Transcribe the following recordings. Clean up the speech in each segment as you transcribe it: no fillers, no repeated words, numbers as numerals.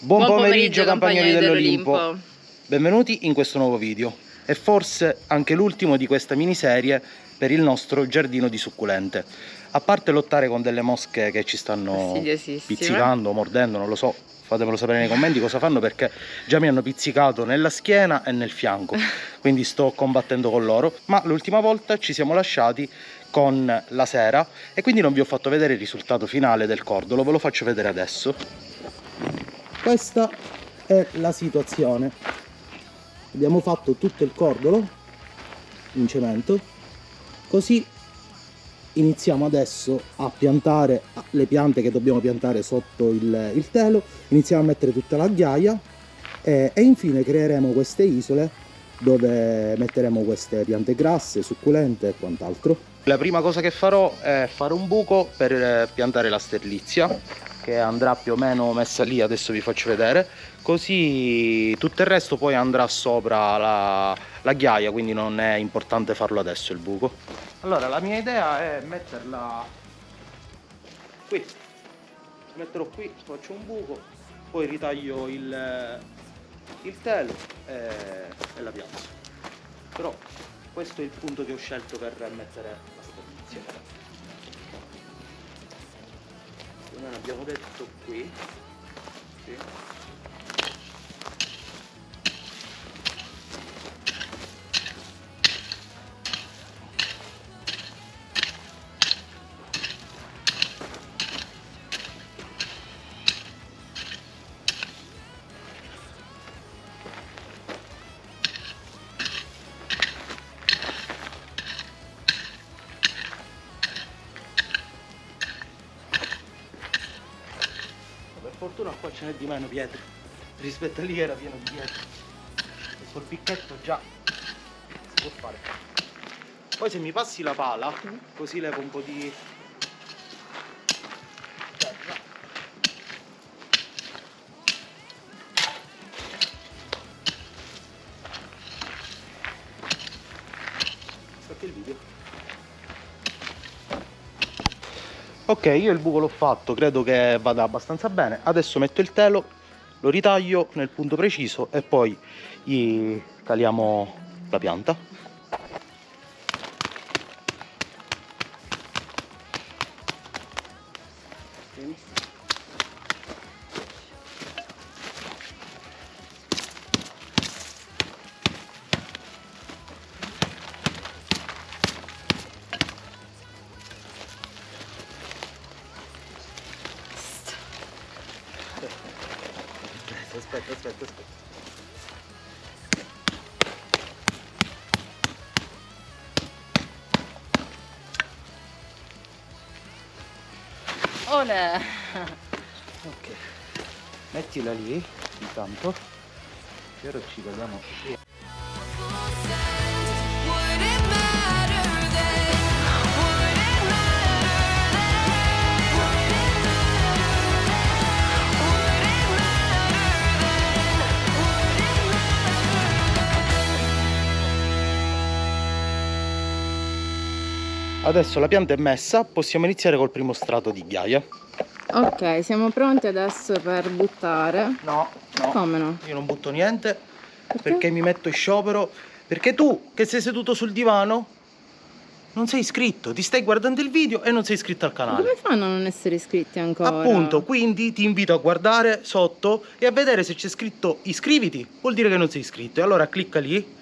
Buon pomeriggio campagnoli dell'Olimpo. Benvenuti in questo nuovo video e forse anche l'ultimo di questa miniserie per il nostro giardino di succulente. A parte lottare con delle mosche che ci stanno pizzicando, mordendo, non lo so, fatemelo sapere nei commenti cosa fanno, perché già mi hanno pizzicato nella schiena e nel fianco, quindi sto combattendo con loro. Ma l'ultima volta ci siamo lasciati con la sera e quindi non vi ho fatto vedere il risultato finale del cordolo, ve lo faccio vedere adesso. Questa è la situazione. Abbiamo fatto tutto il cordolo in cemento, così iniziamo adesso a piantare le piante che dobbiamo piantare sotto il telo, iniziamo a mettere tutta la ghiaia e infine creeremo queste isole dove metteremo queste piante grasse, succulente e quant'altro. La prima cosa che farò è fare un buco per piantare la sterlizia, che andrà più o meno messa lì, adesso vi faccio vedere, così tutto il resto poi andrà sopra la ghiaia, quindi non è importante farlo adesso il buco. Allora la mia idea è metterla qui, metterò qui, faccio un buco, poi ritaglio il telo e la piazzo. Però questo è il punto che ho scelto per mettere la sterlizia. Noi abbiamo detto qui, sì. Per fortuna qua ce n'è di meno pietre rispetto a lì era pieno di pietre e col picchetto già si può fare. Poi se mi passi la pala così levo un po' di terra. Stacchi il video. Ok, io il buco l'ho fatto, credo che vada abbastanza bene. Adesso metto il telo, lo ritaglio nel punto preciso e poi gli caliamo la pianta. Aspetta. Olè! Ok, mettila lì intanto e ora ci vediamo qui. Adesso la pianta è messa, possiamo iniziare col primo strato di ghiaia. Ok, siamo pronti adesso per buttare. No. Come no? Io non butto niente perché mi metto in sciopero. Perché tu che sei seduto sul divano non sei iscritto, ti stai guardando il video e non sei iscritto al canale. Come fanno a non essere iscritti ancora? Appunto, quindi ti invito a guardare sotto e a vedere se c'è scritto iscriviti, vuol dire che non sei iscritto. E allora clicca lì,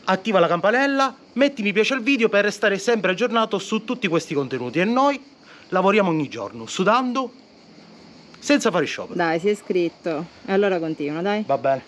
attiva la campanella, metti mi piace al video per restare sempre aggiornato su tutti questi contenuti. E noi lavoriamo ogni giorno, sudando, senza fare sciopero. Dai, sei iscritto. E allora continua, dai. Va bene.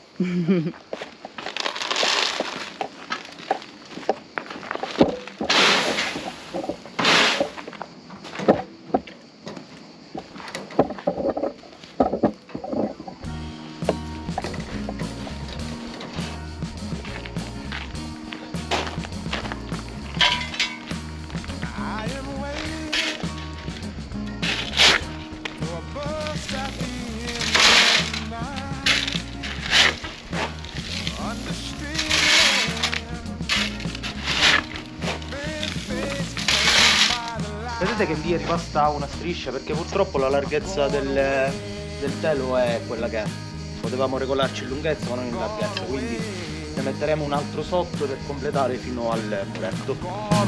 Vedete che lì è rimasta una striscia perché purtroppo la larghezza del telo è quella che è. potevamo regolarci in lunghezza ma non in larghezza, quindi ne metteremo un altro sotto per completare fino al muretto.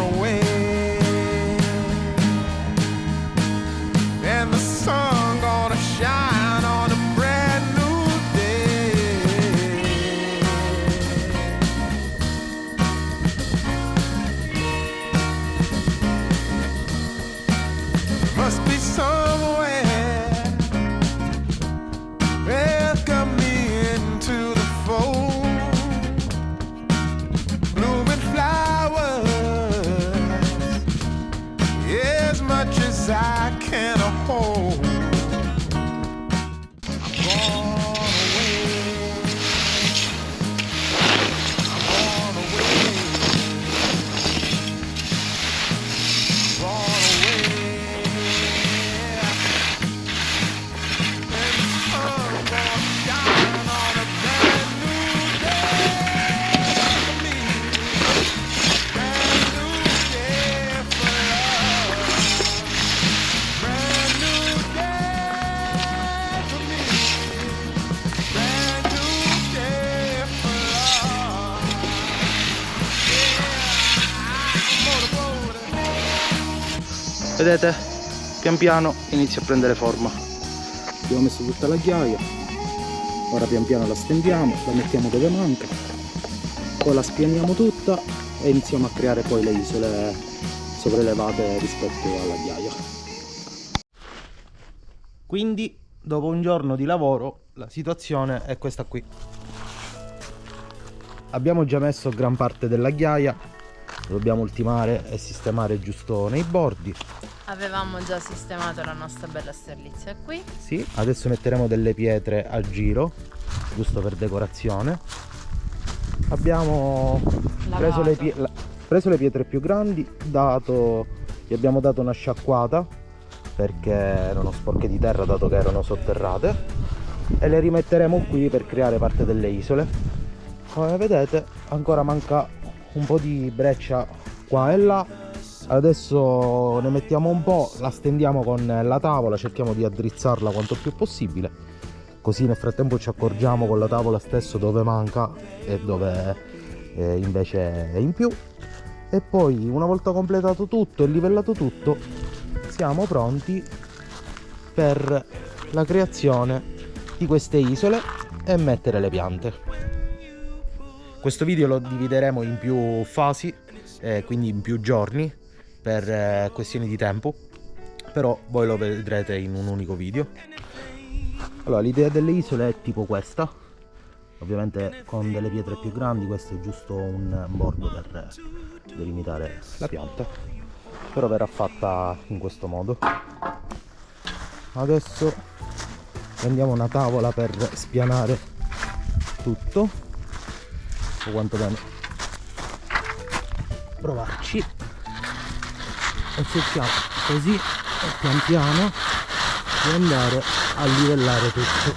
Must be somewhere welcome me into the fold, blooming flowers as much as I can hold. Vedete? Pian piano inizia a prendere forma. Abbiamo messo tutta la ghiaia, ora pian piano la stendiamo, la mettiamo dove manca, poi la spianiamo tutta e iniziamo a creare poi le isole sopraelevate rispetto alla ghiaia. Quindi dopo un giorno di lavoro la situazione è questa qui. Abbiamo già messo gran parte della ghiaia, dobbiamo ultimare e sistemare giusto nei bordi. Avevamo già sistemato la nostra bella sterlizia qui. Sì, adesso metteremo delle pietre a giro, giusto per decorazione. Abbiamo preso le pietre più grandi, gli abbiamo dato una sciacquata perché erano sporche di terra dato che erano sotterrate, e le rimetteremo qui per creare parte delle isole. Come vedete ancora manca un po' di breccia qua e là. Adesso ne mettiamo un po', la stendiamo con la tavola, cerchiamo di addrizzarla quanto più possibile, così nel frattempo ci accorgiamo con la tavola stesso dove manca e dove invece è in più, e poi una volta completato tutto e livellato tutto siamo pronti per la creazione di queste isole e mettere le piante. Questo video lo divideremo in più fasi, quindi in più giorni per questioni di tempo, però voi lo vedrete in un unico video. Allora, l'idea delle isole è tipo questa, ovviamente con delle pietre più grandi. Questo è giusto un bordo per delimitare la pianta, però verrà fatta in questo modo. Adesso prendiamo una tavola per spianare tutto, o quantomeno provarci, e cerchiamo così pian piano di andare a livellare tutto.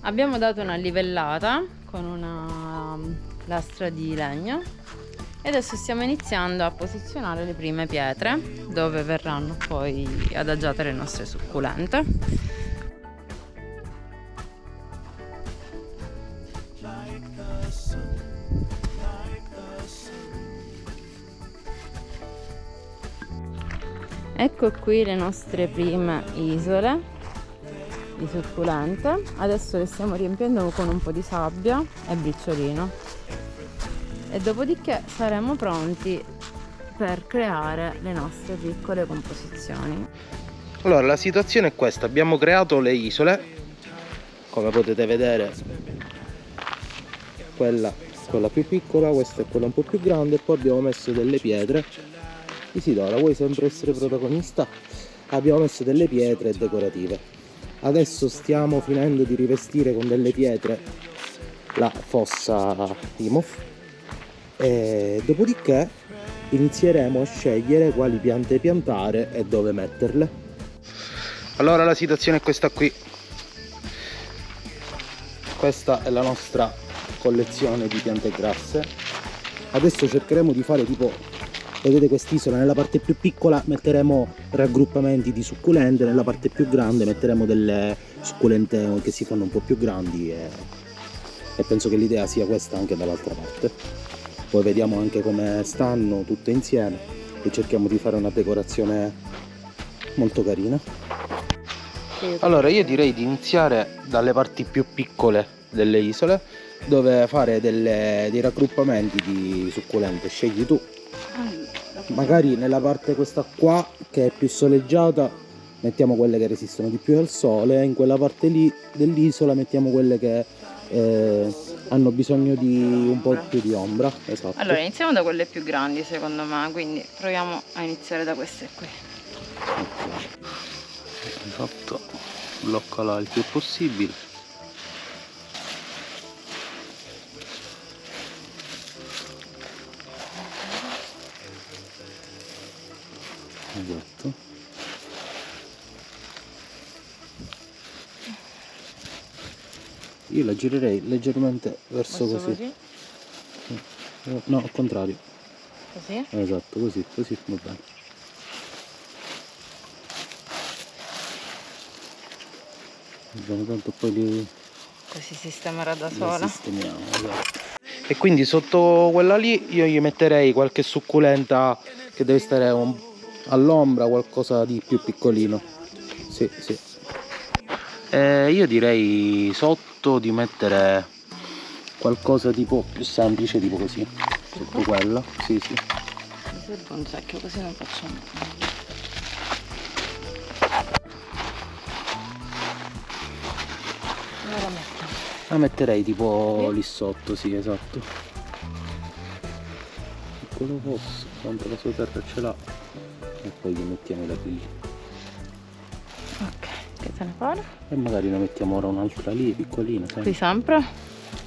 Abbiamo dato una livellata con una lastra di legno e adesso stiamo iniziando a posizionare le prime pietre dove verranno poi adagiate le nostre succulente. Ecco qui le nostre prime isole di succulente. Adesso le stiamo riempiendo con un po' di sabbia e briciolino, e dopodiché saremo pronti per creare le nostre piccole composizioni. Allora, la situazione è questa: abbiamo creato le isole, come potete vedere, quella più piccola, questa è quella un po' più grande, e poi abbiamo messo delle pietre. Isidora, vuoi sempre essere protagonista? Abbiamo messo delle pietre decorative. Adesso stiamo finendo di rivestire con delle pietre la fossa Imhoff, e dopodiché inizieremo a scegliere quali piante piantare e dove metterle. Allora, la situazione è questa qui. Questa è la nostra collezione di piante grasse. Adesso cercheremo di fare tipo, vedete quest'isola, nella parte più piccola metteremo raggruppamenti di succulente, nella parte più grande metteremo delle succulente che si fanno un po' più grandi e penso che l'idea sia questa anche dall'altra parte. Poi vediamo anche come stanno tutte insieme e cerchiamo di fare una decorazione molto carina. Allora io direi di iniziare dalle parti più piccole delle isole, dove fare dei raggruppamenti di succulente. Scegli tu. Magari nella parte questa qua che è più soleggiata mettiamo quelle che resistono di più al sole, in quella parte lì dell'isola mettiamo quelle che hanno bisogno di un po' più di ombra. Esatto. Allora iniziamo da quelle più grandi secondo me, quindi proviamo a iniziare da queste qui. Esatto, bloccala il più possibile. Esatto. Io la girerei leggermente verso così. No, al contrario. Così? Esatto, così va bene. Va bene, tanto poi li Così sistemerà da sola. sistemiamo, esatto. E quindi sotto quella lì io gli metterei qualche succulenta che deve stare all'ombra, qualcosa di più piccolino. Sì, sì. Io direi sotto di mettere qualcosa tipo più semplice, tipo così. Sotto quella, sì, sì. Mi serve un secchio così non facciamo. Dove la metto? La metterei tipo lì sotto, sì, esatto. Piccolo fosso, tanto la sua terra ce l'ha. E poi gli mettiamo da qui. Ok, che te ne pare? E magari ne mettiamo ora un'altra lì, piccolina. Qui sempre?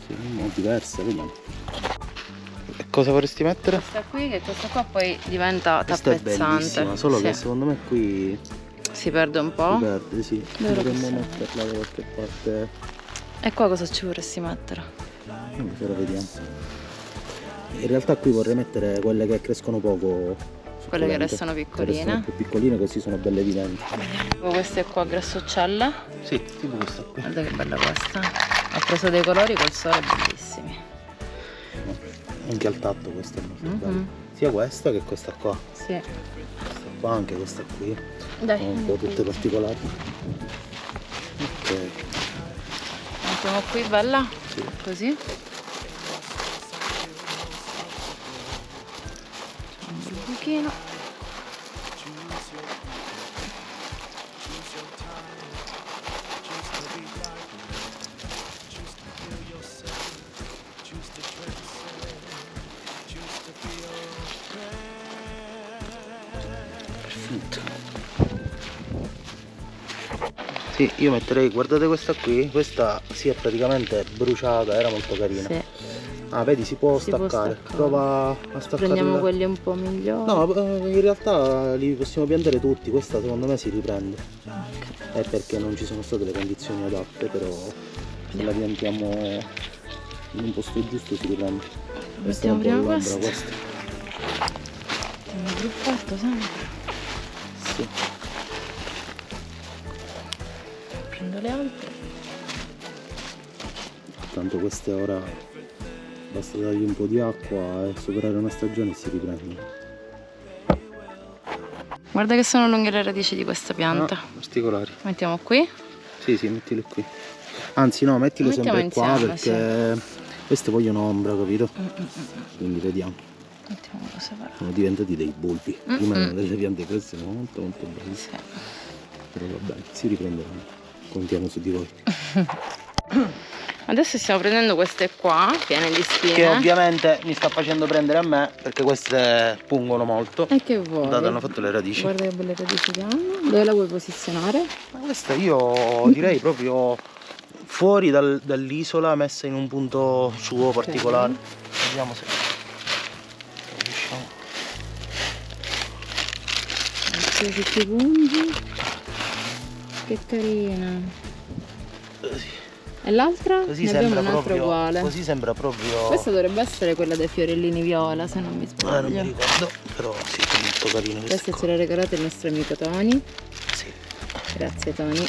Sì, diversa, vediamo. E cosa vorresti mettere? Questa qui, che questa qua poi diventa Questa è tappezzante. bellissima, solo Sì. che secondo me qui Si perde un po'. si perde, sì. Dove la Dovremmo possiamo metterla da qualche parte. E qua cosa ci vorresti mettere? Se lo vediamo. In realtà qui vorrei mettere quelle che crescono poco. Quelle che succulente, restano che piccoline. restano più piccoline, così sono belle evidenti. Tipo queste qua grassoccelle. Sì, tipo questa qui. Guarda che bella questa. Ho preso dei colori col sole bellissimi. Anche al tatto questa è molto Mhm. bella. Sia questa che questa qua. Sì. Questa qua, anche questa qui. Dai. Sono un po' tutte particolari. Ok. Mettiamo qui bella. Sì. Così. Un bel buchino. Sì, io metterei, guardate questa qui, questa si è praticamente bruciata, era molto carina. Sì. Ah, vedi, si può Si può staccare. staccare. Prova a staccare. Prendiamo quelli un po' migliori. No, in realtà li possiamo piantare tutti, questa secondo me si riprende. Ok. È perché non ci sono state le condizioni adatte, però se la piantiamo in un posto giusto si riprende. Questa è un Mettiamo po' prima all'ombra, questa. questa. Mettiamo il gruppetto sempre. Sì. Prendo le altre. Tanto queste ora basta dargli un po' di acqua e superare una stagione e si riprende. Guarda che sono lunghe le radici di questa pianta. Particolari. Mettiamo qui. Sì, sì, mettile qui. Anzi no, mettile Mettiamo sempre qua insieme, perché queste vogliono ombra, capito? Quindi vediamo. Mettiamo cose separate. Sono diventati dei bulbi. Prima erano delle piante, queste sono molto molto belle. Sì. Però va bene, si riprenderanno. Contiamo su di voi. Adesso stiamo prendendo queste qua, piene di spine. Che ovviamente mi sta facendo prendere a me perché queste pungono molto. E che vuoi? Guardate, hanno fatto le radici. Guarda che belle radici che hanno. Dove la vuoi posizionare? Ma questa io direi proprio fuori dall'isola, messa in un punto suo particolare. Vediamo se riusciamo. Ecco tutti i punti. Che carina. Sì. E l'altra? Così Ne abbiamo sembra un'altra proprio uguale. Così sembra proprio. Questa dovrebbe essere quella dei fiorellini viola, se non mi Non mi sbaglio. ricordo, però sì, sono molto carine Questa ce l'ha regalata il nostro amico Tony. Sì. Grazie Tony.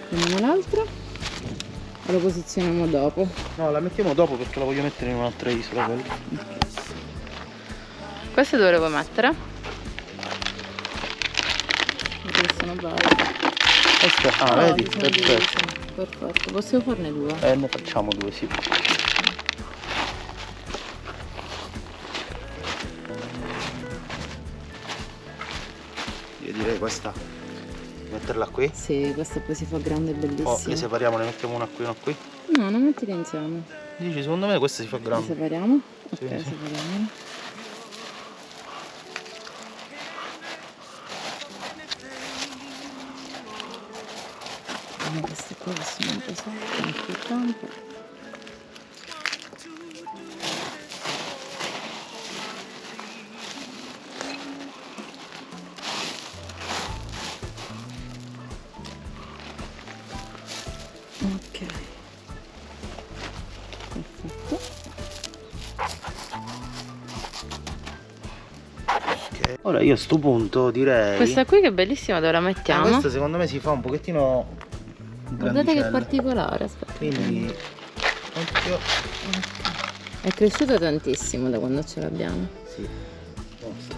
Prendiamo l'altra o la posizioniamo dopo? No, la mettiamo dopo perché la voglio mettere in un'altra isola quella. Queste dove le vuoi mettere? Perché sono belle. Questa, vedi? sono Perfetto. divise. Perfetto, possiamo farne due? Ne facciamo due, sì. Io direi questa, metterla qui. Sì, questa poi si fa grande e bellissima. O le separiamo, ne mettiamo una qui, una qui. No, non mettili insieme. Dici, secondo me questa si fa Le grande. separiamo? Ok, Sì, sì. separiamole. Queste qua che sono pesanti, non più tanto. Ok. Perfetto. Ok. Ora io a sto punto direi. Questa qui che è bellissima, dove la mettiamo? Questa secondo me si fa un pochettino Guardate che grandicella. particolare, aspetta. Quindi occhio. È cresciuta tantissimo da quando ce l'abbiamo. Sì. Basta.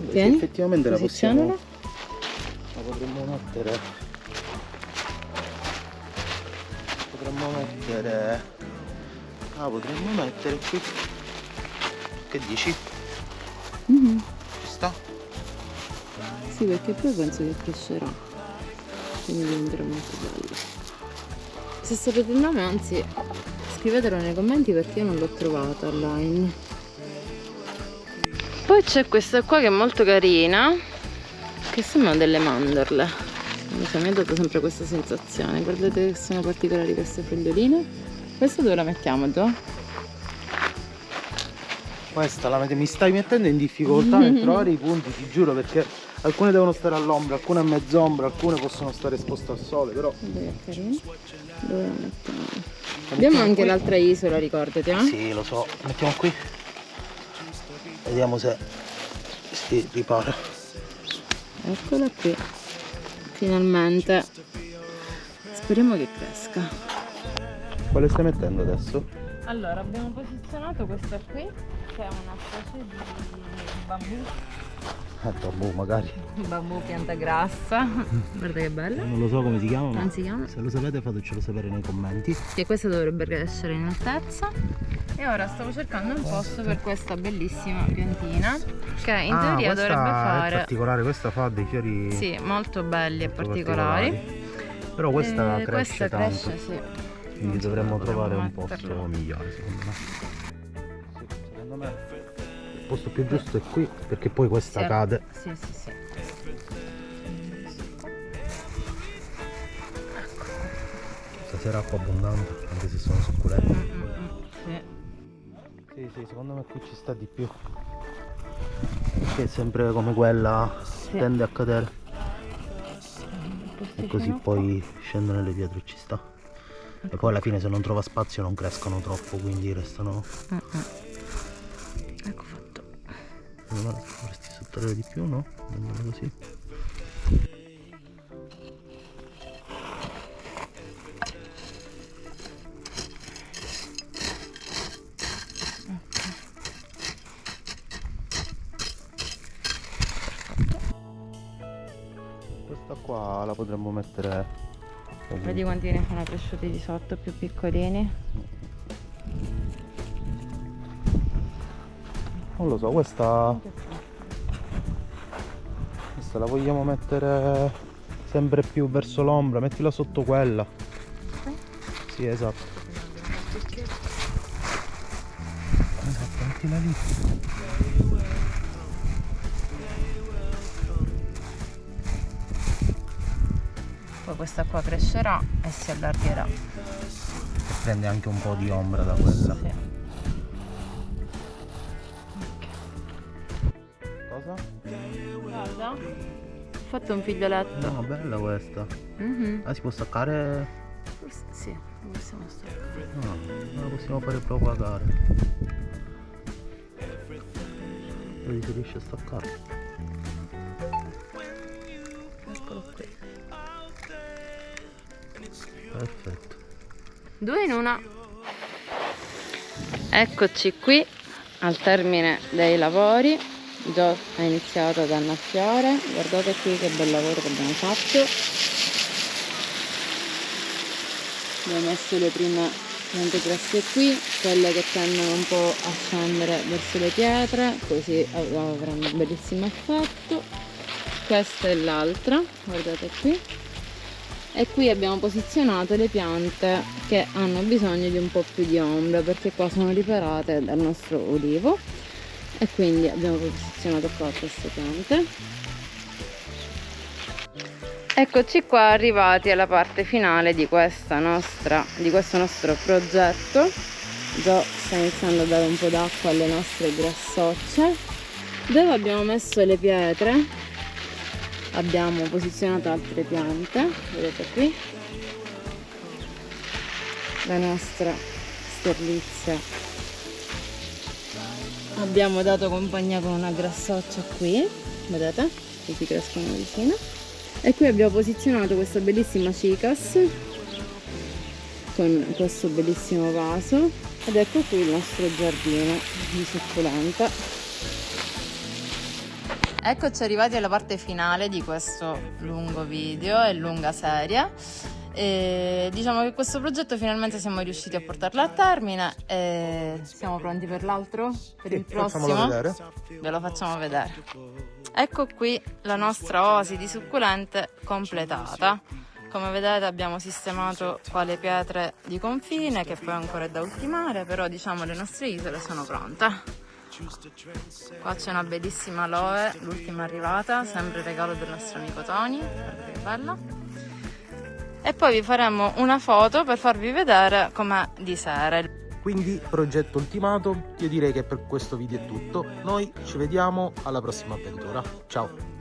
Sì, Tieni, effettivamente la posizionala. potremmo mettere. Potremmo mettere qui. Che dici? Mhm. Ci sta? Sì, perché poi penso che crescerà. Quindi diventerà molto bello. Se sapete il nome, anzi, scrivetelo nei commenti perché io non l'ho trovata online. Poi c'è questa qua che è molto carina, che sembrano delle mandorle. Non so, mi ha dato sempre questa sensazione. Guardate che sono particolari queste foglioline. Questa dove la mettiamo, tu? Questa mi stai mettendo in difficoltà nel trovare i punti, ti giuro, perché alcune devono stare all'ombra, alcune a mezz'ombra, alcune possono stare esposte al sole, però. Guarda che carino. Dove la mettiamo? Abbiamo anche qui. l'altra isola, ricordati, eh? Sì, lo so, mettiamo qui. Vediamo se si ripara. Eccola qui. Finalmente. Speriamo che cresca. Quale stai mettendo adesso? Allora, abbiamo posizionato questa qui, che è una specie di bambù. Bambù magari. Bambù pianta grassa. Guarda che bella. Non lo so come si chiama, ma Non si chiama? se lo sapete fatecelo sapere nei commenti. E questa dovrebbe crescere in altezza. E ora stavo cercando un posto per questa bellissima piantina, che in teoria dovrebbe fare. È particolare, questa fa dei fiori. Sì, molto belli e molto particolari. Però questa cresce Questa tanto. cresce, sì. Quindi dovremmo trovare un metterla. posto migliore, secondo me. Sì, secondo me il posto più giusto è qui, perché poi questa Sì. cade. Sì, sì, sì. Stasera acqua abbondante, anche se sono succulenti. Sì. Sì, sì, secondo me qui ci sta di più. Perché è sempre come quella, tende a cadere. E così poi scendono le pietre, ci sta. E poi alla fine se non trova spazio non crescono troppo, quindi restano. Ecco fatto. Dovresti sottolinare di più, no? Andiamo così. Questa qua la potremmo mettere. Vedi quanti ne sono cresciuti di sotto, più piccolini. Non lo so, questa la vogliamo mettere sempre più verso l'ombra, mettila sotto quella. Sì, esatto. Esatto, mettila lì. Poi questa qua crescerà e si allargherà. Prende anche un po' di ombra da quella. Sì. Cosa? Guarda, fatto un figlioletto. No, bella questa. Mhm. Ah, si può staccare? Forse sì, lo possiamo staccare. No, non la possiamo fare propagare. Vedi se riesce a staccare. Eccolo qui. Perfetto. 2 in 1. Eccoci qui al termine dei lavori. Già ha iniziato ad annaffiare. Guardate qui che bel lavoro che abbiamo fatto. Abbiamo messo le prime piante grasse qui, quelle che tendono un po' a scendere verso le pietre, così avranno un bellissimo effetto. Questa è l'altra, guardate qui. E qui abbiamo posizionato le piante che hanno bisogno di un po' più di ombra, perché qua sono riparate dal nostro ulivo, e quindi abbiamo posizionato qua queste piante. Eccoci qua arrivati alla parte finale di questo nostro progetto. Già sta iniziando a dare un po' d'acqua alle nostre grassocce. Dove abbiamo messo le pietre abbiamo posizionato altre piante, vedete qui la nostra sterlizia. Abbiamo dato compagnia con una grassoccia qui, vedete, che si crescono vicino. E qui abbiamo posizionato questa bellissima cicas con questo bellissimo vaso, ed ecco qui il nostro giardino di succulenta. Eccoci arrivati alla parte finale di questo lungo video e lunga serie. E diciamo che questo progetto finalmente siamo riusciti a portarlo a termine e siamo pronti per l'altro, per il prossimo. Ve lo facciamo vedere. Ecco qui la nostra oasi di succulente completata. Come vedete abbiamo sistemato qua le pietre di confine, che poi ancora è da ultimare, però diciamo le nostre isole sono pronte. Qua c'è una bellissima aloe, l'ultima arrivata, sempre il regalo del nostro amico Tony, guardate che bella. E poi vi faremo una foto per farvi vedere com'è di sera. Quindi progetto ultimato, io direi che per questo video è tutto. Noi ci vediamo alla prossima avventura. Ciao!